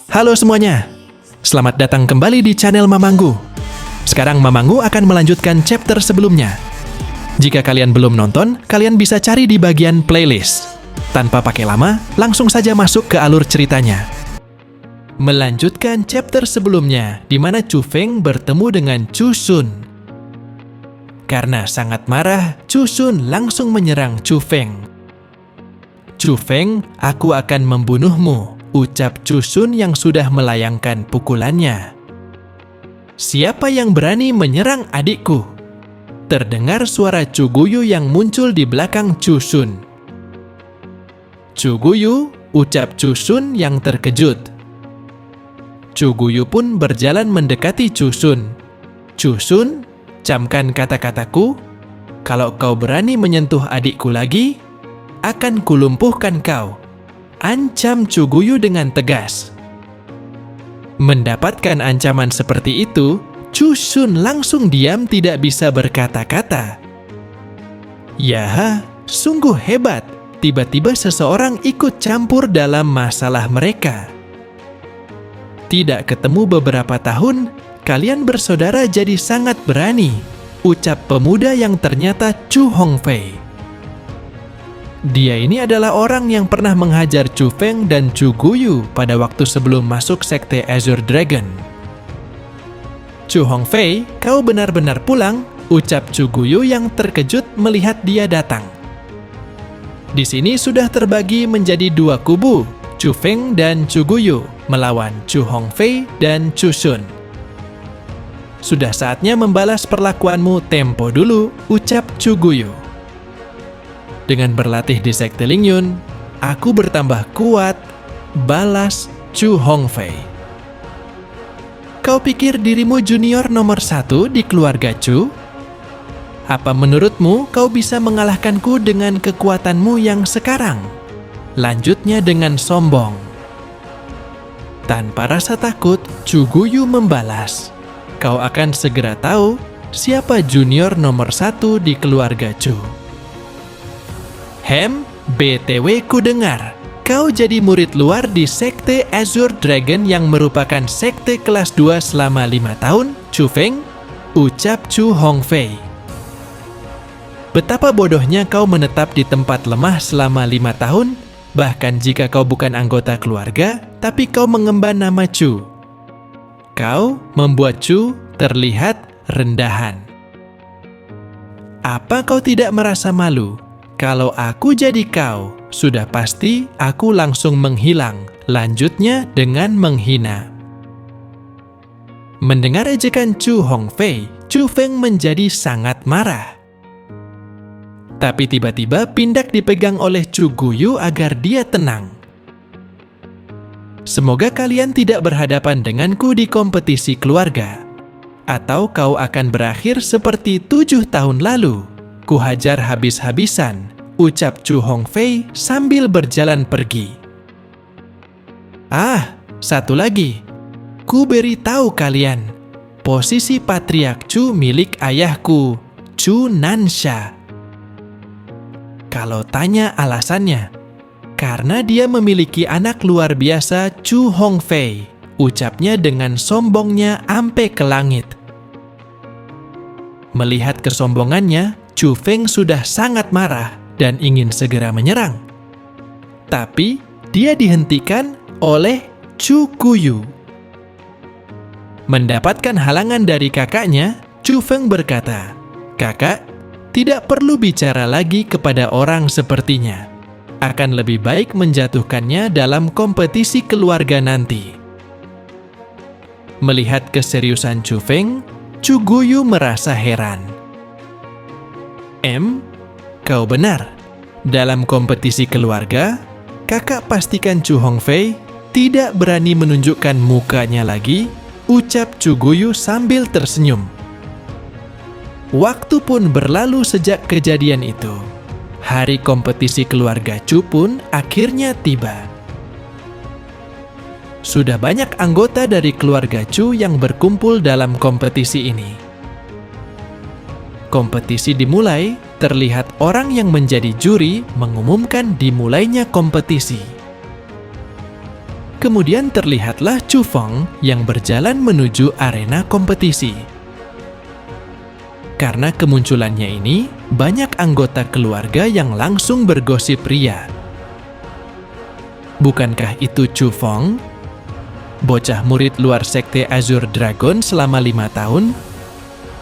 Halo semuanya, selamat datang kembali di channel Mamanggu. Sekarang Mamanggu akan melanjutkan chapter sebelumnya. Jika kalian belum nonton, kalian bisa cari di bagian playlist. Tanpa pakai lama, langsung saja masuk ke alur ceritanya. Melanjutkan chapter sebelumnya, di mana Chu Feng bertemu dengan Chu Shun. Karena sangat marah, Chu Shun langsung menyerang Chu Feng. "Chu Feng, aku akan membunuhmu," ucap Chu Shun yang sudah melayangkan pukulannya. "Siapa yang berani menyerang adikku?" Terdengar suara Chu Guyu yang muncul di belakang Chu Shun. "Chu Guyu," ucap Chu Shun yang terkejut. Chu Guyu pun berjalan mendekati Chu Shun. "Chu Shun, camkan kata-kataku. Kalau kau berani menyentuh adikku lagi, akan kulumpuhkan kau," ancam Chu Guyu dengan tegas. Mendapatkan ancaman seperti itu, Chu Shun langsung diam tidak bisa berkata-kata. Ya, sungguh hebat. Tiba-tiba seseorang ikut campur dalam masalah mereka. Tidak ketemu beberapa tahun, kalian bersaudara jadi sangat berani, ucap pemuda yang ternyata Chu Hongfei. Dia ini adalah orang yang pernah menghajar Chu Feng dan Chu Guyu pada waktu sebelum masuk sekte Azure Dragon. "Chu Hongfei, kau benar-benar pulang," ucap Chu Guyu yang terkejut melihat dia datang. Di sini sudah terbagi menjadi dua kubu, Chu Feng dan Chu Guyu, melawan Chu Hongfei dan Chu Shun. "Sudah saatnya membalas perlakuanmu tempo dulu," ucap Chu Guyu. "Dengan berlatih di sekte Lingyun, aku bertambah kuat," balas Chu Hongfei. "Kau pikir dirimu junior nomor 1 di keluarga Chu? Apa menurutmu kau bisa mengalahkanku dengan kekuatanmu yang sekarang?" Lanjutnya dengan sombong. Tanpa rasa takut, Chu Guyu membalas, "Kau akan segera tahu siapa junior nomor 1 di keluarga Chu." BTW ku dengar, kau jadi murid luar di sekte Azure Dragon yang merupakan sekte kelas 2 selama 5 tahun, Chu Feng, ucap Chu Hongfei. "Betapa bodohnya kau menetap di tempat lemah selama 5 tahun, bahkan jika kau bukan anggota keluarga, tapi kau mengemban nama Chu. Kau membuat Chu terlihat rendahan. Apa kau tidak merasa malu? Kalau aku jadi kau, sudah pasti aku langsung menghilang," lanjutnya dengan menghina. Mendengar ejekan Chu Hongfei, Chu Feng menjadi sangat marah. Tapi tiba-tiba pindak dipegang oleh Chu Guyu agar dia tenang. "Semoga kalian tidak berhadapan denganku di kompetisi keluarga, atau kau akan berakhir seperti 7 tahun lalu. Kuhajar habis-habisan," ucap Chu Hongfei sambil berjalan pergi. Satu lagi. Ku beritahu kalian, posisi Patriark Chu milik ayahku, Chu Nansha. Kalau tanya alasannya, karena dia memiliki anak luar biasa Chu Hongfei, ucapnya dengan sombongnya ampe ke langit. Melihat kesombongannya, Chu Feng sudah sangat marah dan ingin segera menyerang. Tapi dia dihentikan oleh Chu Guyu. Mendapatkan halangan dari kakaknya, Chu Feng berkata, "Kakak, tidak perlu bicara lagi kepada orang sepertinya. Akan lebih baik menjatuhkannya dalam kompetisi keluarga nanti." Melihat keseriusan Chu Feng, Chu Guyu merasa heran. "Kau benar. Dalam kompetisi keluarga, kakak pastikan Chu Hongfei tidak berani menunjukkan mukanya lagi," ucap Chu Guyu sambil tersenyum. Waktu pun berlalu sejak kejadian itu. Hari kompetisi keluarga Chu pun akhirnya tiba. Sudah banyak anggota dari keluarga Chu yang berkumpul dalam kompetisi ini. Kompetisi dimulai, terlihat orang yang menjadi juri mengumumkan dimulainya kompetisi. Kemudian terlihatlah Chu Feng yang berjalan menuju arena kompetisi. Karena kemunculannya ini, banyak anggota keluarga yang langsung bergosip ria. Bukankah itu Chu Feng? Bocah murid luar sekte Azure Dragon selama 5 tahun,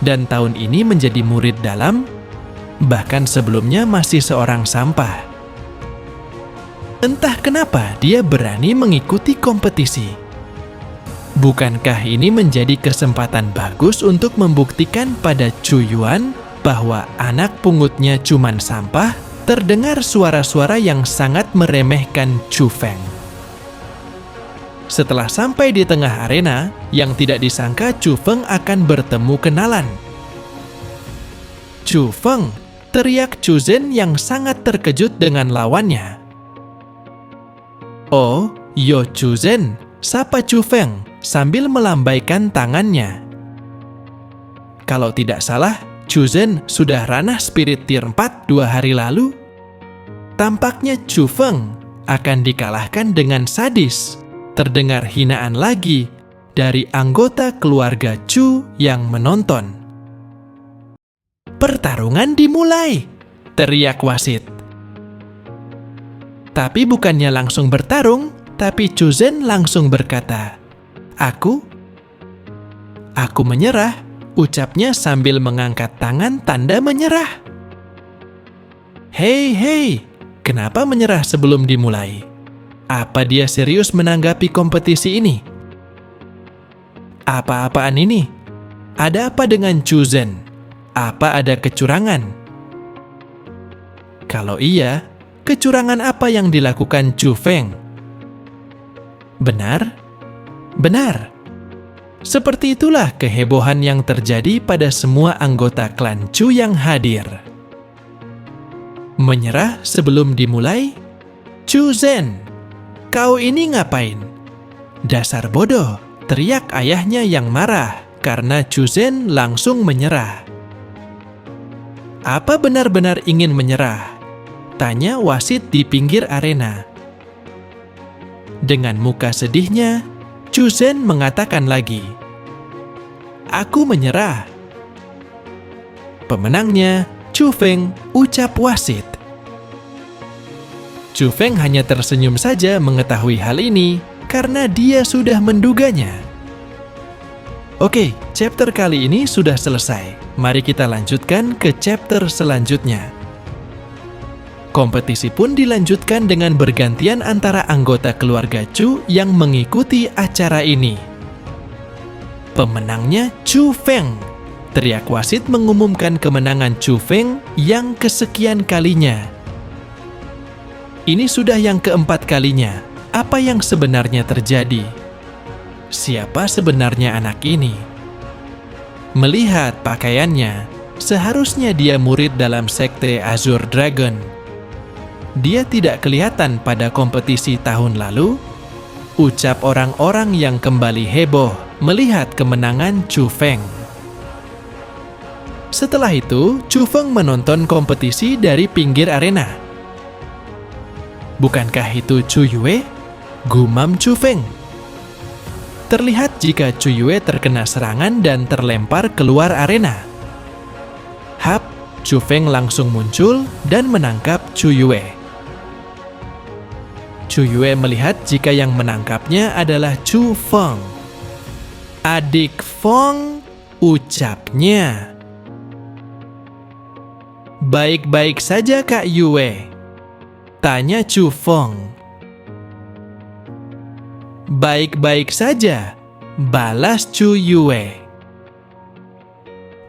dan tahun ini menjadi murid dalam, bahkan sebelumnya masih seorang sampah. Entah kenapa dia berani mengikuti kompetisi. Bukankah ini menjadi kesempatan bagus untuk membuktikan pada Chu Yuan bahwa anak pungutnya cuman sampah? Terdengar suara-suara yang sangat meremehkan Chu Feng. Setelah sampai di tengah arena, yang tidak disangka Chu Feng akan bertemu kenalan. Chu Feng, teriak Chu Zhen yang sangat terkejut dengan lawannya. Oh, Yo Chu Zhen, sapa Chu Feng sambil melambaikan tangannya. Kalau tidak salah, Chu Zhen sudah ranah spirit tier 4 2 hari lalu. Tampaknya Chu Feng akan dikalahkan dengan sadis. Terdengar hinaan lagi dari anggota keluarga Chu yang menonton. Pertarungan dimulai, teriak wasit. Tapi bukannya langsung bertarung, tapi Chu Zhen langsung berkata, Aku menyerah, ucapnya sambil mengangkat tangan tanda menyerah. Hei, kenapa menyerah sebelum dimulai? Apa dia serius menanggapi kompetisi ini? Apa-apaan ini? Ada apa dengan Chu Zhen? Apa ada kecurangan? Kalau iya, kecurangan apa yang dilakukan Chu Feng? Benar? Benar. Seperti itulah kehebohan yang terjadi pada semua anggota klan Chu yang hadir. Menyerah sebelum dimulai? Chu Zhen, kau ini ngapain? Dasar bodoh, teriak ayahnya yang marah karena Chu Zhen langsung menyerah. Apa benar-benar ingin menyerah? Tanya wasit di pinggir arena. Dengan muka sedihnya, Chu Zhen mengatakan lagi, Aku menyerah. Pemenangnya, Chu Feng, ucap wasit. Chu Feng hanya tersenyum saja mengetahui hal ini karena dia sudah menduganya. Oke, chapter kali ini sudah selesai. Mari kita lanjutkan ke chapter selanjutnya. Kompetisi pun dilanjutkan dengan bergantian antara anggota keluarga Chu yang mengikuti acara ini. Pemenangnya Chu Feng. Teriak wasit mengumumkan kemenangan Chu Feng yang kesekian kalinya. Ini sudah yang keempat kalinya. Apa yang sebenarnya terjadi? Siapa sebenarnya anak ini? Melihat pakaiannya, seharusnya dia murid dalam sekte Azure Dragon. Dia tidak kelihatan pada kompetisi tahun lalu, ucap orang-orang yang kembali heboh melihat kemenangan Chu Feng. Setelah itu, Chu Feng menonton kompetisi dari pinggir arena. Bukankah itu Chu Yue? Gumam Chu Feng. Terlihat jika Chu Yue terkena serangan dan terlempar keluar arena. Hap, Chu Feng langsung muncul dan menangkap Chu Yue. Chu Yue melihat jika yang menangkapnya adalah Chu Feng. Adik Feng, ucapnya. Baik-baik saja Kak Yue, tanya Chu Feng. Baik-baik saja, balas Chu Yue.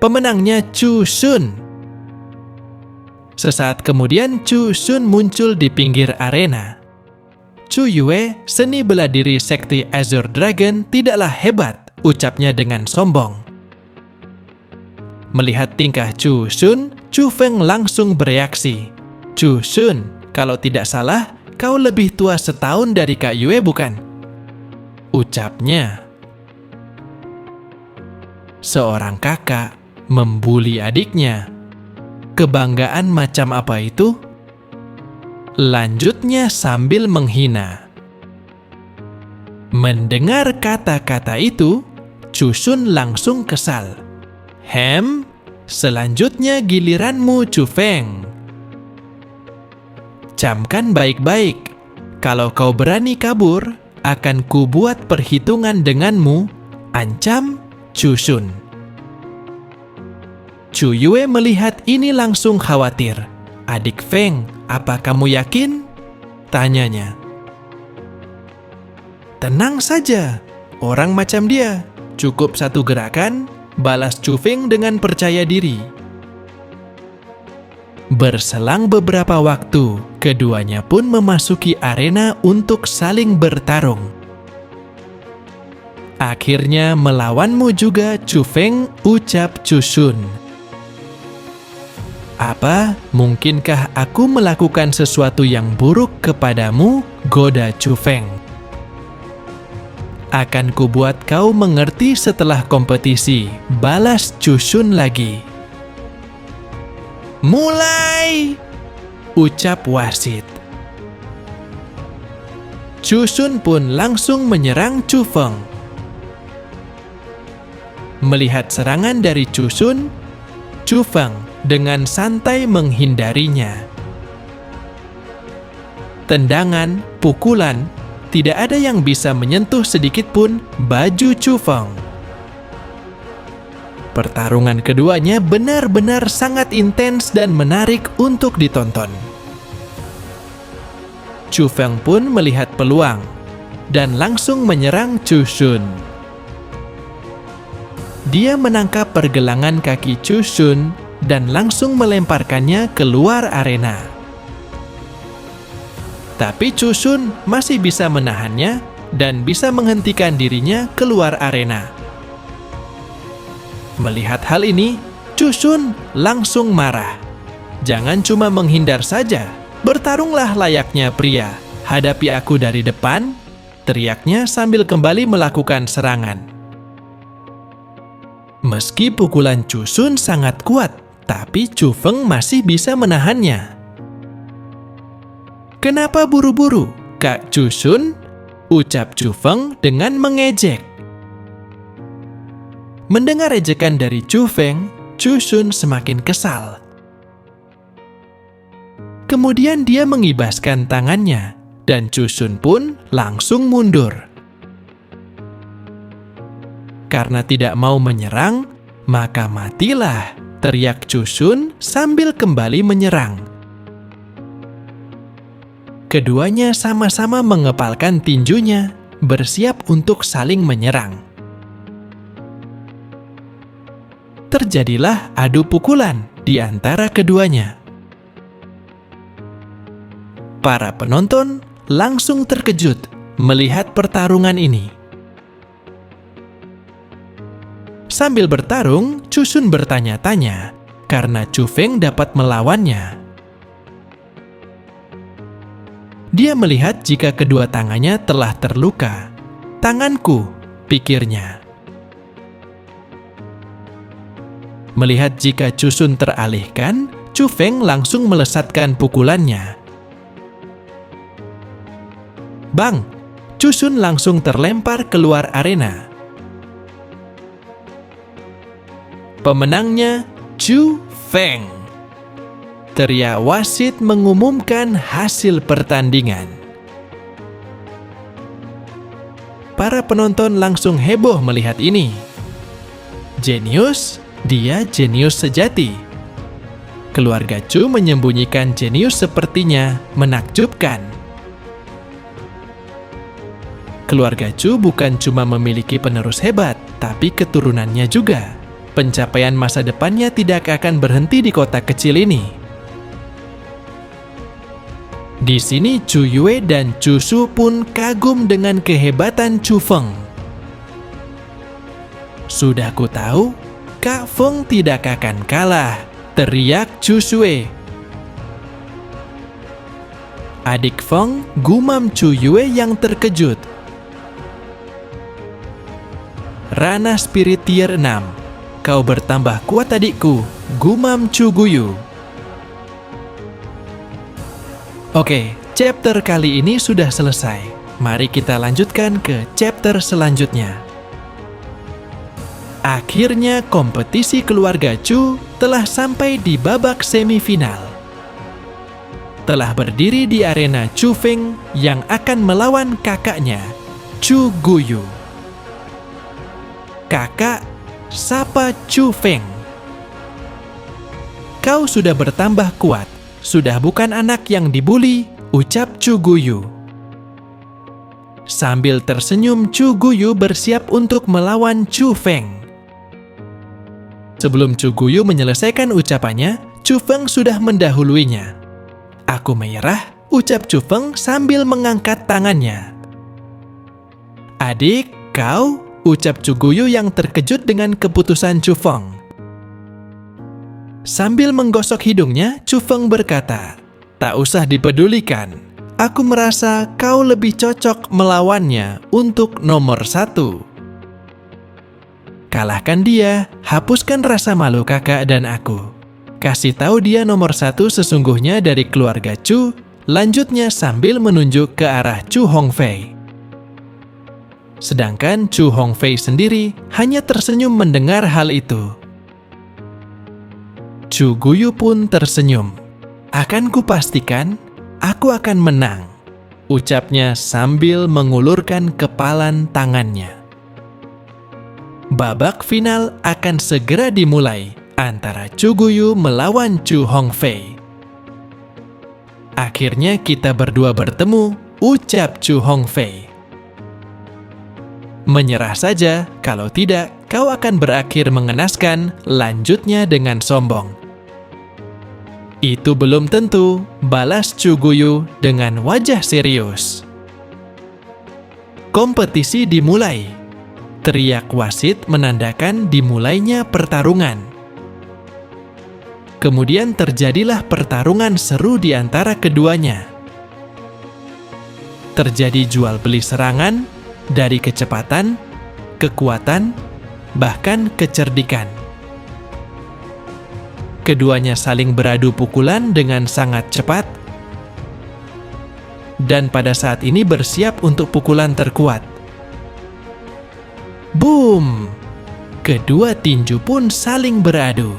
Pemenangnya Chu Shun. Sesaat kemudian Chu Shun muncul di pinggir arena. Chu Yue, seni bela diri sekte Azure Dragon, tidaklah hebat, ucapnya dengan sombong. Melihat tingkah Chu Shun, Chu Feng langsung bereaksi. Chu Shun, kalau tidak salah, kau lebih tua setahun dari Kak Yue bukan? Ucapnya. Seorang kakak membuli adiknya. Kebanggaan macam apa itu? Lanjutnya sambil menghina. Mendengar kata-kata itu, Cusun langsung kesal. Selanjutnya giliranmu, Cufeng. Camkan baik-baik. Kalau kau berani kabur, akan kubuat perhitungan denganmu, ancam Cusun. Chu Yue melihat ini langsung khawatir. Adik Feng, apa kamu yakin? Tanyanya. Tenang saja, orang macam dia. Cukup satu gerakan, balas Cufeng dengan percaya diri. Berselang beberapa waktu, keduanya pun memasuki arena untuk saling bertarung. Akhirnya melawanmu juga, Cufeng, ucap Cusun. Apa, mungkinkah aku melakukan sesuatu yang buruk kepadamu, goda Cufeng? Akan kubuat kau mengerti setelah kompetisi, balas Cusun lagi. Mulai! Ucap wasit. Cusun pun langsung menyerang Cufeng. Melihat serangan dari Cusun, Cufeng dengan santai menghindarinya. Tendangan, pukulan, tidak ada yang bisa menyentuh sedikit pun baju Cufeng. Pertarungan keduanya benar-benar sangat intens dan menarik untuk ditonton. Cufeng pun melihat peluang dan langsung menyerang Cusun. Dia menangkap pergelangan kaki Cusun dan langsung melemparkannya keluar arena. Tapi Cusun masih bisa menahannya dan bisa menghentikan dirinya keluar arena. Melihat hal ini, Cusun langsung marah. Jangan cuma menghindar saja, bertarunglah layaknya pria. Hadapi aku dari depan, teriaknya sambil kembali melakukan serangan. Meski pukulan Cusun sangat kuat, tapi Cufeng masih bisa menahannya. Kenapa buru-buru, Kak Cusun? Ucap Cufeng dengan mengejek. Mendengar ejekan dari Cufeng, Cusun semakin kesal. Kemudian dia mengibaskan tangannya, dan Cusun pun langsung mundur. Karena tidak mau menyerang, maka matilah, teriak Cusun sambil kembali menyerang. Keduanya sama-sama mengepalkan tinjunya, bersiap untuk saling menyerang. Terjadilah adu pukulan di antara keduanya. Para penonton langsung terkejut melihat pertarungan ini. Sambil bertarung, Cusun bertanya-tanya karena Cufeng dapat melawannya. Dia melihat jika kedua tangannya telah terluka. Tanganku, pikirnya. Melihat jika Cusun teralihkan, Cufeng langsung melesatkan pukulannya. Bang! Cusun langsung terlempar keluar arena. Pemenangnya Cufeng. Teriak wasit mengumumkan hasil pertandingan. Para penonton langsung heboh melihat ini. Jenius, dia jenius sejati. Keluarga Chu menyembunyikan jenius sepertinya menakjubkan. Keluarga Chu bukan cuma memiliki penerus hebat, tapi keturunannya juga. Pencapaian masa depannya tidak akan berhenti di kota kecil ini. Di sini Chu Yue dan Chu Su pun kagum dengan kehebatan Cufeng. Sudah ku tahu, Kak Feng tidak akan kalah, teriak Chu Sue. Adik Feng, gumam Chu Yue yang terkejut. Rana Spirit Tier 6, kau bertambah kuat adikku, gumam Chu Guyu. Oke, chapter kali ini sudah selesai. Mari kita lanjutkan ke chapter selanjutnya. Akhirnya kompetisi keluarga Chu telah sampai di babak semifinal. Telah berdiri di arena Chu Feng yang akan melawan kakaknya, Chu Guyu. Kakak, sapa Chu Feng. Kau sudah bertambah kuat, sudah bukan anak yang dibuli, ucap Chu Guyu. Sambil tersenyum, Chu Guyu bersiap untuk melawan Chu Feng. Sebelum Chu Guyu menyelesaikan ucapannya, Chu Feng sudah mendahuluinya. Aku menyerah, ucap Chu Feng sambil mengangkat tangannya. Adik, kau, ucap Chu Guyu yang terkejut dengan keputusan Chu Feng. Sambil menggosok hidungnya, Chu Feng berkata, tak usah dipedulikan. Aku merasa kau lebih cocok melawannya untuk nomor 1. Kalahkan dia, hapuskan rasa malu kakak dan aku. Kasih tahu dia nomor 1 sesungguhnya dari keluarga Chu, lanjutnya sambil menunjuk ke arah Chu Hongfei. Sedangkan Chu Hongfei sendiri hanya tersenyum mendengar hal itu. Chu Guyu pun tersenyum. Akan kupastikan, aku akan menang, ucapnya sambil mengulurkan kepalan tangannya. Babak final akan segera dimulai antara Chu Guyu melawan Chu Hongfei. Akhirnya kita berdua bertemu, ucap Chu Hongfei. Menyerah saja, kalau tidak, kau akan berakhir mengenaskan, lanjutnya dengan sombong. Itu belum tentu, balas Chu Guyu dengan wajah serius. Kompetisi dimulai. Teriak wasit menandakan dimulainya pertarungan. Kemudian terjadilah pertarungan seru di antara keduanya. Terjadi jual beli serangan dari kecepatan, kekuatan, bahkan kecerdikan. Keduanya saling beradu pukulan dengan sangat cepat, dan pada saat ini bersiap untuk pukulan terkuat. Boom! Kedua tinju pun saling beradu.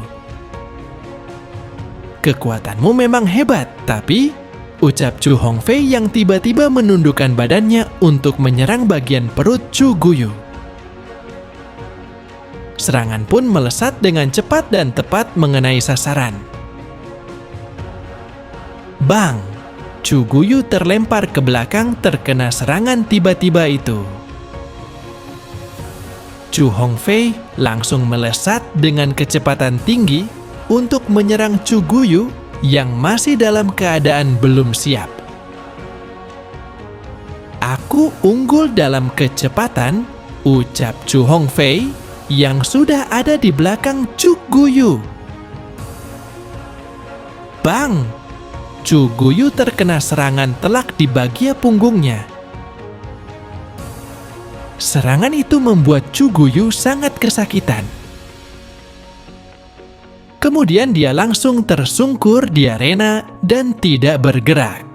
Kekuatanmu memang hebat, tapi, ucap Chu Hongfei yang tiba-tiba menundukkan badannya untuk menyerang bagian perut Chu Guyu. Serangan pun melesat dengan cepat dan tepat mengenai sasaran. Bang! Chu Guyu terlempar ke belakang terkena serangan tiba-tiba itu. Chu Hongfei langsung melesat dengan kecepatan tinggi untuk menyerang Chu Guyu yang masih dalam keadaan belum siap. Aku unggul dalam kecepatan, ucap Chu Hongfei yang sudah ada di belakang Chu Guyu. Bang! Chu Guyu terkena serangan telak di bagian punggungnya. Serangan itu membuat Chu Guyu sangat kesakitan. Kemudian dia langsung tersungkur di arena dan tidak bergerak.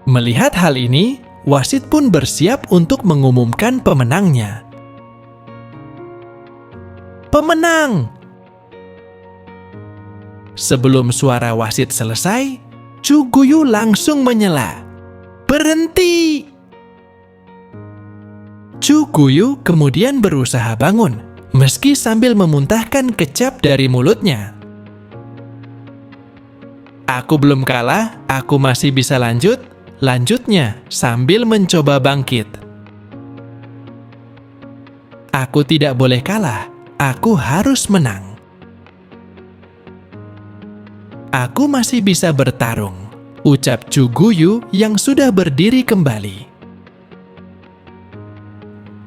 Melihat hal ini, wasit pun bersiap untuk mengumumkan pemenangnya. Pemenang! Sebelum suara wasit selesai, Chu Guyu langsung menyela. Berhenti! Chu Guyu kemudian berusaha bangun, meski sambil memuntahkan kecap dari mulutnya. Aku belum kalah, aku masih bisa lanjut, lanjutnya sambil mencoba bangkit. Aku tidak boleh kalah, aku harus menang. Aku masih bisa bertarung, ucap Chu Guyu yang sudah berdiri kembali.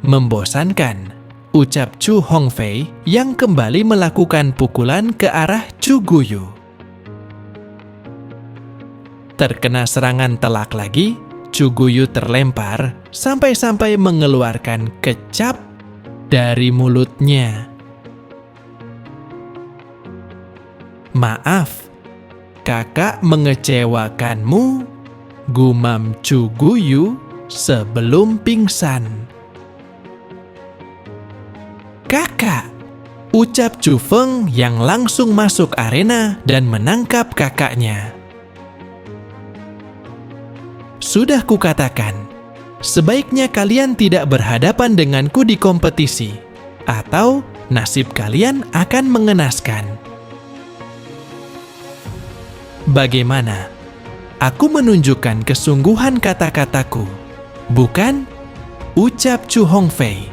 Membosankan, ucap Chu Hongfei yang kembali melakukan pukulan ke arah Chu Guyu. Terkena serangan telak lagi, Chu Guyu terlempar sampai-sampai mengeluarkan kecap dari mulutnya. Maaf, kakak mengecewakanmu, gumam Chu Guyu sebelum pingsan. Kakak, ucap Chu Feng yang langsung masuk arena dan menangkap kakaknya. Sudah kukatakan, sebaiknya kalian tidak berhadapan denganku di kompetisi, atau nasib kalian akan mengenaskan. Bagaimana? Aku menunjukkan kesungguhan kata-kataku, bukan? Ucap Chu Hongfei.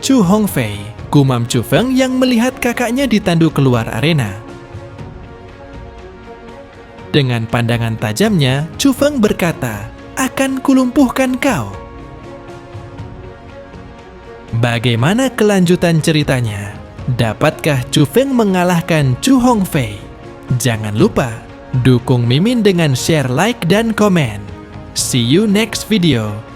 Chu Hongfei, gumam Chu Feng yang melihat kakaknya ditandu keluar arena. Dengan pandangan tajamnya, Chu Feng berkata, "Akan kulumpuhkan kau." Bagaimana kelanjutan ceritanya? Dapatkah Chu Feng mengalahkan Chu Hongfei? Jangan lupa, dukung Mimin dengan share, like, dan komen. See you next video.